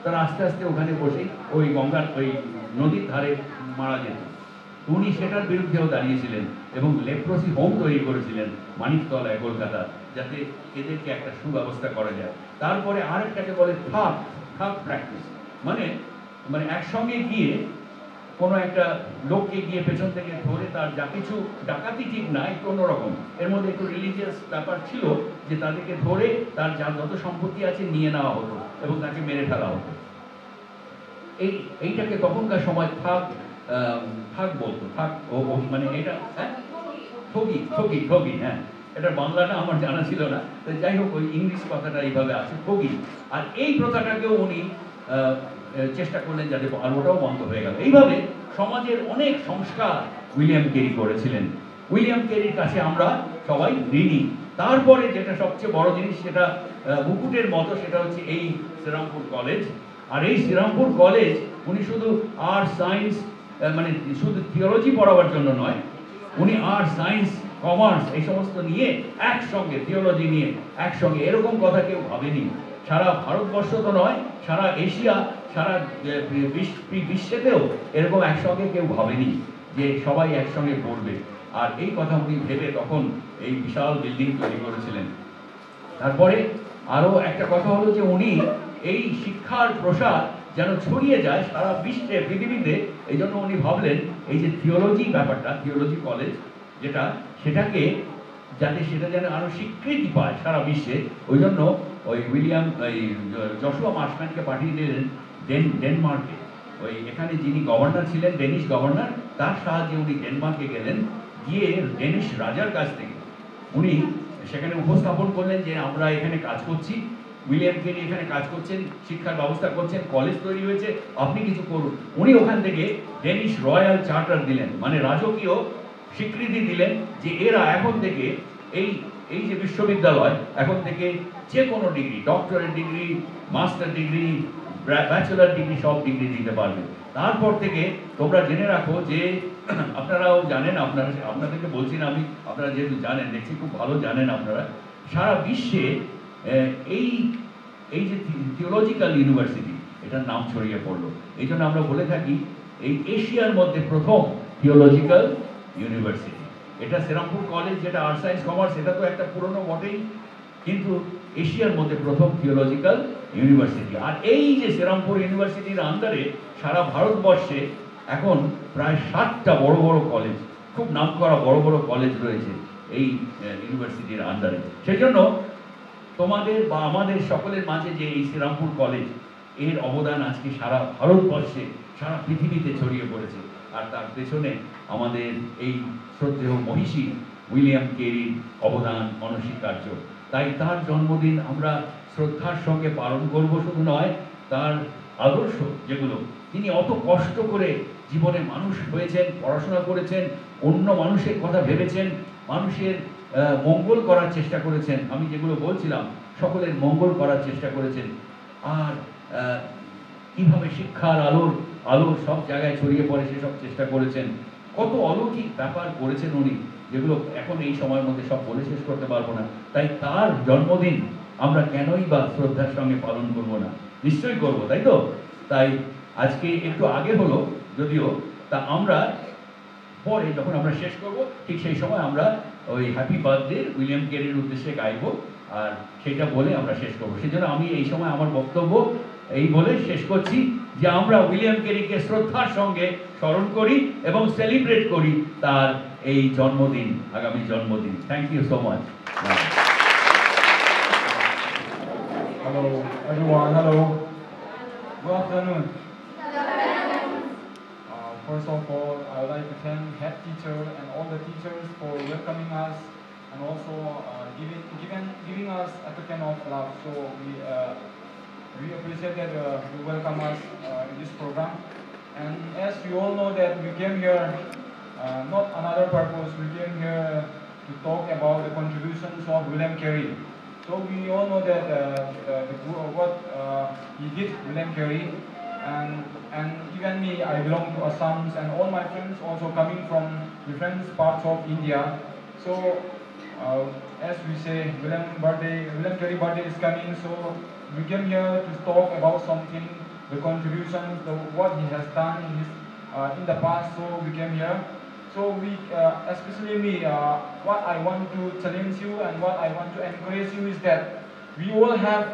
তারা আস্তে আস্তে ওখানে বসেই ওই গঙ্গার ওই নদীর ধারে মারা যেত। উনি সেটার বিরুদ্ধেও দাঁড়িয়েছিলেন এবং লেপ্রোসি হোম তৈরি করেছিলেন মানিকতলায়, কলকাতা, যাতে এদেরকে একটা সুব্যবস্থা করা যায়। তারপরে আরেকটাকে বলে থাক প্র্যাকটিস, মানে একসঙ্গে গিয়ে কোনো একটা লোককে গিয়ে পেছন থেকে ধরে তার যা কিছু, ডাকাতি ঠিক না, একটু অন্যরকম, এর মধ্যে একটু রিলিজিয়াস ব্যাপার ছিল, যে তাদেরকে ধরে তার যত সম্পত্তি আছে নিয়ে নেওয়া হতো এবং তাকে মেরে ফেলা হতো। এইটাকে তখনকার সময় থাক বলতো, মানে এটা ঠগি, হ্যাঁ, এটা বাংলাটা আমার জানা ছিল না, তো যাই হোক ওই ইংলিশ কথাটা এইভাবে আছে, ঠগি। আর এই প্রথাটাকেও উনি চেষ্টা করলেন যাতে, আর ওটাও বন্ধ হয়ে গেল। এইভাবে সমাজের অনেক সংস্কার উইলিয়াম কেরি করেছিলেন। উইলিয়াম কেরির কাছে আমরা সবাই ঋণী। তারপরে যেটা সবচেয়ে বড় জিনিস, সেটা মুকুটের মতো, সেটা হচ্ছে এই শ্রীরামপুর কলেজ। আর এই শ্রীরামপুর কলেজ উনি শুধু আর্টস সায়েন্স, মানে শুধু থিওলজি পড়াবার জন্য নয়, উনি আর্টস সায়েন্স কমার্স এই সমস্ত নিয়ে একসঙ্গে, থিওলজি নিয়ে একসঙ্গে, এরকম কথা কেউ ভাবেনি। সারা ভারতবর্ষ তো নয়, সারা এশিয়া, সারা বিশ্বেতেও এরকম একসঙ্গে কেউ ভাবেনি যে সবাই একসঙ্গে পড়বে। আর এই কথা উনি ভেবে তখন এই বিশাল বিল্ডিং তৈরি করেছিলেন। তারপরে আরো একটা কথা হলো যে উনি এই শিক্ষার প্রসার যেন ছড়িয়ে যায় সারা বিশ্বে, পৃথিবীতে, এই জন্য উনি ভাবলেন এই যে থিওলজি ব্যাপারটা, থিওলজি কলেজ যেটা, সেটাকে যাতে সেটা যেন আরো স্বীকৃতি পায় সারা বিশ্বে, ওই জন্য ওই জশুয়া মার্শম্যানকে পাঠিয়ে দিলেন ডেনমার্কে। ওই এখানে যিনি গভর্নর ছিলেন, ডেনিশ গভর্নর, তার সাহায্যে উনি ডেনমার্কে গেলেন, গিয়ে ডেনিশ রাজার কাছ থেকে উনি সেখানে উপস্থাপন করলেন যে আমরা এখানে কাজ করছি, উইলিয়াম কেরি এখানে কাজ করছেন, শিক্ষার ব্যবস্থা করছেন, কলেজ তৈরি হয়েছে, আপনি কিছু করুন। উনি ওখান থেকে ডেনিশ রয়্যাল চার্টার দিলেন, মানে রাজকীয় স্বীকৃতি দিলেন যে এরা এখন থেকে এই যে বিশ্ববিদ্যালয়, এখন থেকে যে কোনো degree, doctorate degree, master degree, bachelor degree, সব ডিগ্রি দিতে পারবে। তারপর থেকে তোমরা জেনে রাখো যে, আপনারাও জানেন, আপনাদেরকে বলছি না আমি, আপনারা যেহেতু জানেন, দেখছি খুব ভালো জানেন আপনারা, সারা বিশ্বে এই যে থিওলজিক্যাল ইউনিভার্সিটি, এটার নাম ছড়িয়ে পড়লো। এই জন্য আমরা বলে থাকি এই এশিয়ার মধ্যে প্রথম থিওলজিক্যাল ইউনিভার্সিটি। এটা শ্রীরামপুর কলেজ, যেটা আর্টস সায়েন্স কমার্স, এটা তো একটা পুরনো বটেই, কিন্তু এশিয়ার মধ্যে প্রথম থিওলজিক্যাল ইউনিভার্সিটি। আর এই যে শ্রীরামপুর ইউনিভার্সিটির আন্ডারে সারা ভারতবর্ষে এখন প্রায় 60টা বড় বড় কলেজ, খুব নামকরা বড় বড় কলেজ রয়েছে এই ইউনিভার্সিটির আন্ডারে। সেই জন্য তোমাদের বা আমাদের সকলের মাঝে যে এই শ্রীরামপুর কলেজ, এর অবদান আজকে সারা ভারতবর্ষে, সারা পৃথিবীতে ছড়িয়ে পড়েছে। আর তার পেছনে আমাদের এই শ্রদ্ধেয় মহিষী উইলিয়াম কেরির অবদান অনস্বীকার্য। তাই তার জন্মদিন আমরা শ্রদ্ধার সঙ্গে পালন করব, শুধু নয়, তার আদর্শ যেগুলো, তিনি অত কষ্ট করে জীবনে মানুষ হয়েছেন, পড়াশোনা করেছেন, অন্য মানুষের কথা ভেবেছেন, মানুষের মঙ্গল করার চেষ্টা করেছেন। আমি যেগুলো বলছিলাম, সকলের মঙ্গল করার চেষ্টা করেছেন। আর কিভাবে শিক্ষার আলোর সব জায়গায় ছড়িয়ে পড়ে সেসব চেষ্টা করেছেন। কত অলৌকিক ব্যাপার করেছেন উনি, যেগুলো এখন এই সময়ের মধ্যে সব বলে শেষ করতে পারবো না। তাই তার জন্মদিন আমরা কেনই বা শ্রদ্ধার সঙ্গে পালন করব না? নিশ্চয়ই করব, তাই তো? তাই আজকে একটু আগে হলো যদিও, তা আমরা পরে যখন আমরা শেষ করব, ঠিক সেই সময় আমরা ওই হ্যাপি বার্থডে উইলিয়াম কেরির উদ্দেশ্যে গাইব, আর সেটা বলে আমরা শেষ করব। সেই জন্য আমি এই সময় আমার বক্তব্য এই বলে শেষ করছি যে আমরা উইলিয়াম কেরিকে শ্রদ্ধার সঙ্গে স্মরণ করি এবং সেলিব্রেট করি তার এই জন্মদিন, আগামী জন্মদিন। Thank you so much. Hello everyone, hello. Good afternoon. First of all, I would like to thank head teacher and all the teachers for welcoming us and also giving us a token of love. So we appreciate that you welcome us in this program. And as you all know that we came here not another purpose, we came here to talk about the contributions of William Carey. So we all know that what he did, William Carey, and even me, I belong to Assam, and all my friends also coming from different parts of India. So as we say, William Carey birthday is coming, so we came here to talk about something, the contributions, what he has done in the past. So we came here. So we, especially me, what I want to challenge you and what I want to encourage you is that we all have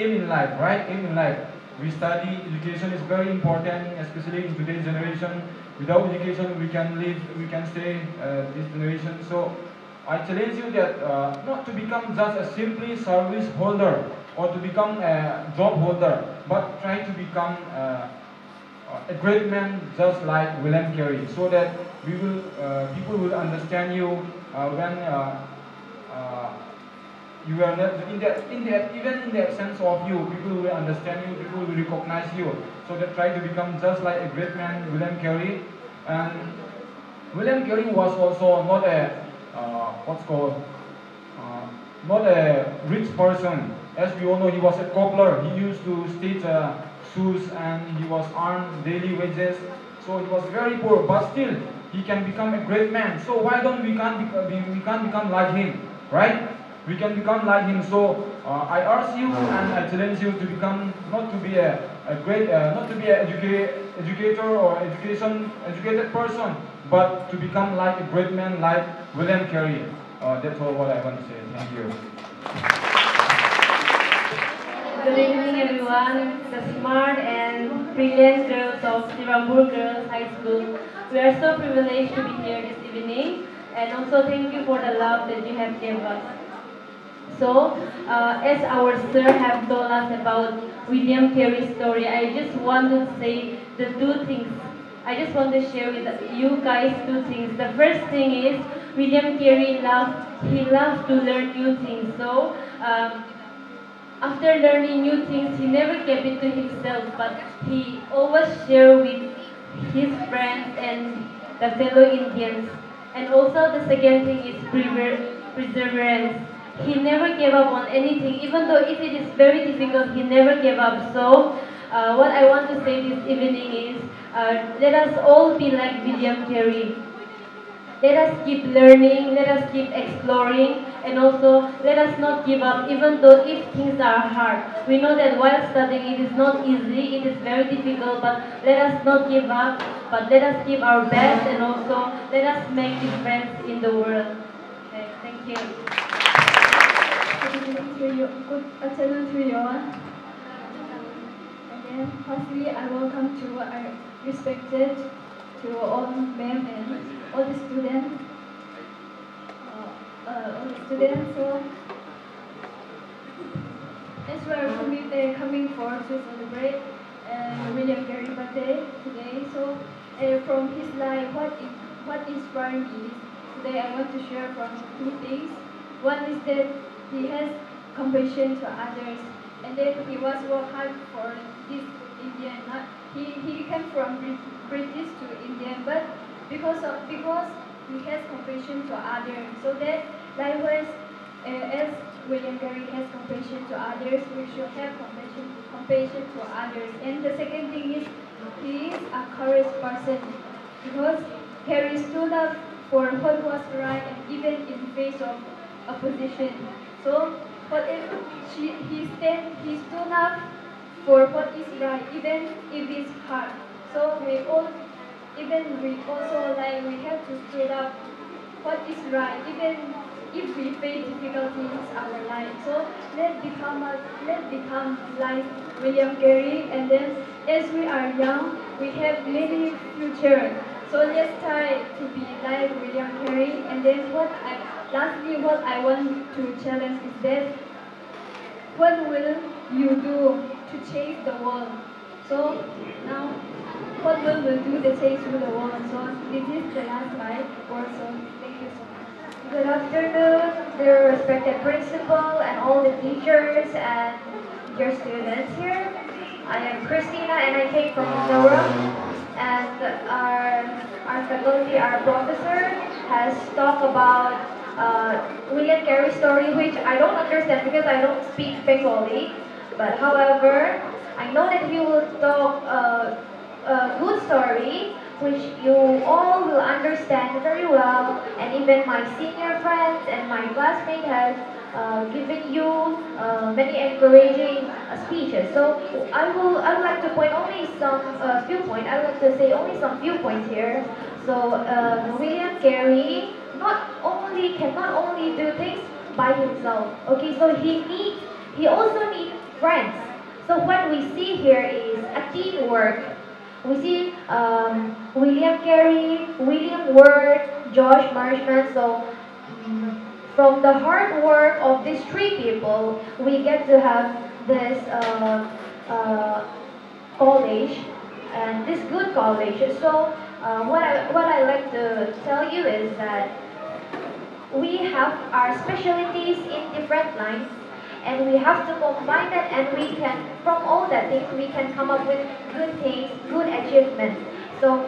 aim in life, right? Aim in life. We study, education is very important, especially in today's generation. Without education, we can live, we can stay this generation. So I challenge you that not to become just a simply service holder or to become a job holder, but try to become a great man just like William Carey, so that we will people will understand you when you are not even in the absence of you, people will understand you, people will recognize you. So that try to become just like a great man, William Carey. And William Carey was also not a not a rich person. As we all know, he was a cobbler. He used to stitch shoes and he was earned daily wages. So he was very poor, but still he can become a great man. So why don't we can't become like him, right? We can become like him. So I urge you and I challenge you to become, not to be a great, not to be an educator or educated person, but to become like a great man like William Carey. That's all what I want to say. Thank you. Good evening, everyone. The smart and brilliant girls of Srirampur Girls High School. We are so privileged to be here this evening, and also thank you for the love that you have given us. So, as our sir have told us about William Carey's story, I just want to say the two things. I just want to share with you guys two things. The first thing is William Carey loved to learn new things. So, after learning new things, he never kept it to himself, but he always shared with his friends and the fellow Indians. And also the second thing is perseverance. He never gave up on anything, even though if it is very difficult, he never gave up. So, what I want to say this evening is, let us all be like William Carey. Let us keep learning, let us keep exploring, and also let us not give up even though if things are hard. We know that while studying it is not easy, it is very difficult, but let us not give up, but let us give our best and also let us make difference in the world. Okay, thank you. Good afternoon to you all. Again, firstly, I welcome to our respected to all ma'am and all the students. So, as we are coming forward to celebrate William Carey birthday today. So, from his life, what inspired me is today I want to share from two things. One is that he has compassion to others, and then he was work hard for this Indian. He came from British to Indian, but because he has compassion to others, so that likewise as William Carey has compassion to others, we should have compassion to others. And the second thing is he is a courage person because Carey stood up for what was right and even in face of opposition. So whatever he stood up for what is right, even if it's hard. So we also like we have to stand up what is right, even if we face difficulties in our life. So let's become like William Carey, and then as we are young, we have many future. So let's try to be like William Carey. And then lastly, what I want to challenge is that what will you do to change the world? So now, what will we do to change the world? So this is the last slide. So thank you so much. Good afternoon, dear respected principal and all the teachers and your students here. I am Christina and I came from Mindanao. And our faculty, our professor, has talked about William Carey's story, which I don't understand because I don't speak Bengali. But however, I know that he will talk a good story, which you all will understand very well. And even my senior friends and my classmates have given you many encouraging speeches. So I would like to point only some few points. I would like to say only some few points here. So William Carey cannot only do things by himself. Okay, so he also needs friends. So what we see here is a teamwork. We see William Carey, William Ward, Josh Marshman. So from the hard work of these three people, we get to have this college and this good college. So what I like to tell you is that we have our specialties in different lines, and we have to combine that, and we can, from all that things, we can come up with good things, good achievements. So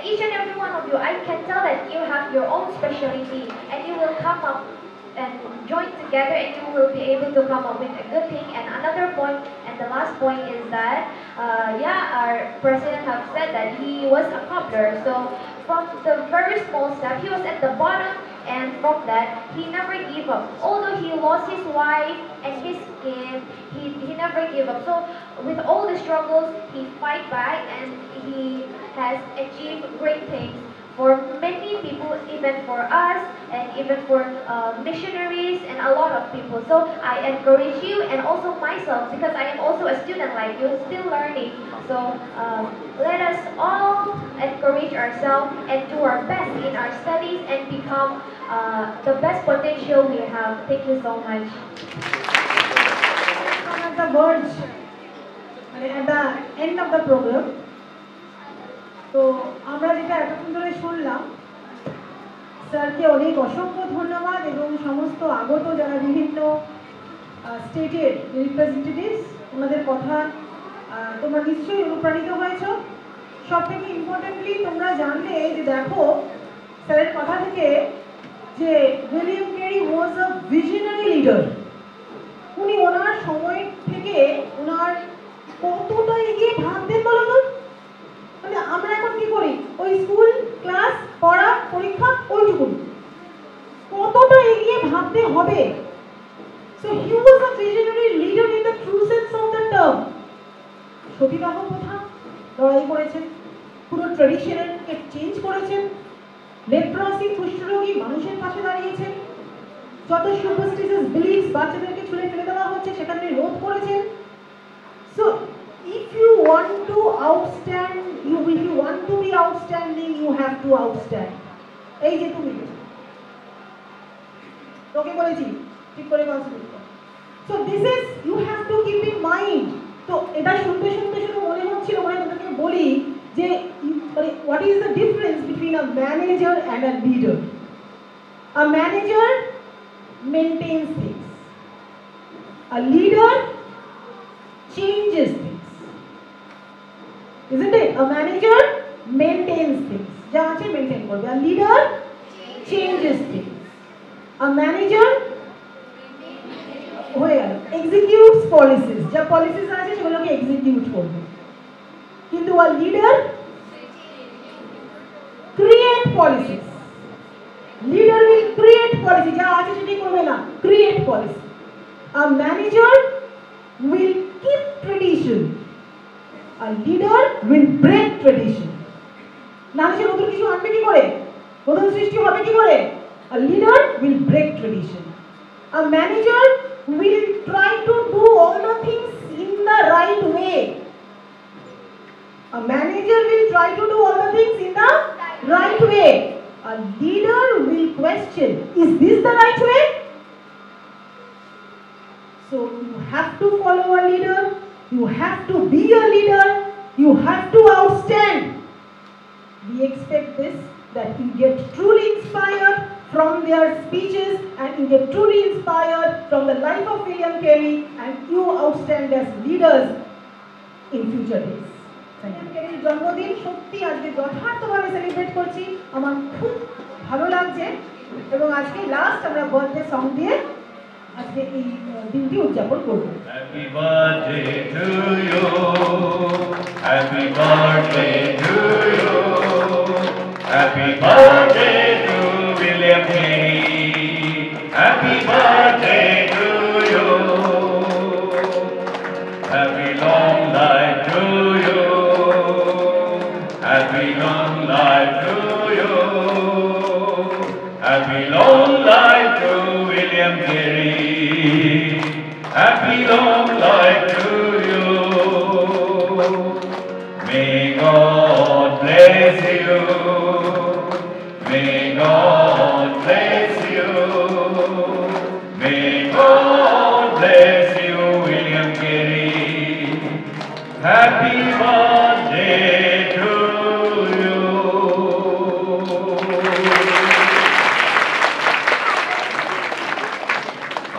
each and every one of you, I can tell that you have your own specialty, and you will come up and join together, and you will be able to come up with a good thing. And another point, and the last point is that, our president have said that he was a cobbler. So from the very small step, he was at the bottom, and from that, he never gave up. Although he lost his wife and his kid, he never gave up. So with all the struggles, he fight back, and he has achieved great things for many people, even for us, and even for missionaries and a lot of people. So I encourage you, and also myself, because I am also a student like you, still learning. So let us all encourage ourselves and do our best in our studies and become the best potential we have. Thank you so much. At the verge, at the end of the program, তো আমরা যেটা এতক্ষণ ধরে শুনলাম, স্যারকে অনেক অসংখ্য ধন্যবাদ এবং সমস্ত আগত যারা বিভিন্ন স্টেটের রিপ্রেজেন্টেটিভস, ওনাদের কথা তোমরা নিশ্চয়ই অনুপ্রাণিত হয়েছ। সব থেকে ইম্পর্টেন্টলি তোমরা জানলে যে দেখো স্যারের কথা থেকে যে উইলিয়াম ক্যারি ওয়াজ আ ভিশনারি লিডার। উনি ওনার সময় থেকে ওনার কতটা এগিয়ে ভাবতেন বলো তো। মানে আমরা এখন কি করি, ওই স্কুল ক্লাস পড়া পরীক্ষা ওইটুকুনি, কতটা এগিয়ে ভাবতে হবে। So he was a visionary leader in the true sense of the term. সতীদাহ প্রথা লড়াই করেছেন, পুরো ট্রেডিশনকে চেঞ্জ করেছেন, লেপ্রসি কুষ্ঠরোগী মানুষের পাশে দাঁড়িয়েছেন, যত সুপারস্টিশিয়াস বিলিফস বাচ্চাদেরকে ছুঁড়ে ফেলে দেওয়া হচ্ছে সেখানে রোধ করেছেন। So if you want to outstand, if you want to be outstanding, you have to outstand. এই যে তুমি তোকে বলেছি ঠিক করে কনসেন্ট্রেট কর। So this is, you have to keep in mind. তো এটা শুনতে শুনতে শুধু মনে হচ্ছিল, মানে তোমাকে বলি যে what is the difference between a manager and a leader? A manager maintains things. A leader changes things. Isn't it? A manager maintains things. যা আছে মেইনটেইন করবে। A leader changes things. A manager হয়ে গেল executes policies. যা policies আছে সেগুলোকে execute করবে। কিন্তু a leader create policies. Leader will create policy. যা আছে সেটাই করবে না, create policy. A manager will keep tradition. A leader will break tradition. না সে নতুন কিছু আনবে কি করে, নতুন সৃষ্টি হবে কি করে? A leader will break tradition. A manager will try to do all the things in the right way. A manager will try to do all the things in the right way. A leader will question, is this the right way? So you have to follow a leader, you have to be a leader, you have to outstand. We expect this, that you get truly inspired from their speeches and you get truly inspired from the life of William Carey, and you outstand as leaders in future days. William Carey জন্মদিন সত্যি আজকে যথার্থভাবে celebrate করছি, আমার খুব ভালো লাগছে, এবং আজকে লাস্ট আমরা বার্থডে সং দিয়ে আজকে এই দিনটি উদযাপন করব। Happy birthday to you, happy birthday to you, happy birthday to William Carey, happy birthday to you, happy long life to you, happy long life to you, happy long life to William Carey, happy long life to you. May God bless you. May God bless you. May God bless you, William Carey. Happy birthday to you.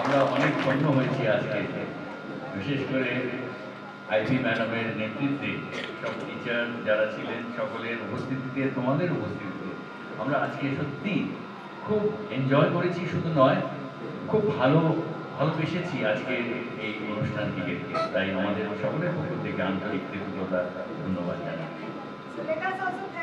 আমরা অনেক ধন্য হয়েছি আজকে, বিশেষ করে ivy ম্যাডামের নেতৃত্বে সব টিচার যারা ছিলেন সকলের উপস্থিতিতে, তোমাদের উপস্থিতিতে আমরা আজকে সত্যি খুব এনজয় করেছি, শুধু নয় খুব ভালোবেসেছি আজকে এই অনুষ্ঠানটিকে। তাই আমাদের সকলের পক্ষ থেকে আন্তরিক কৃতজ্ঞতা, ধন্যবাদ জানাই। So let us also thank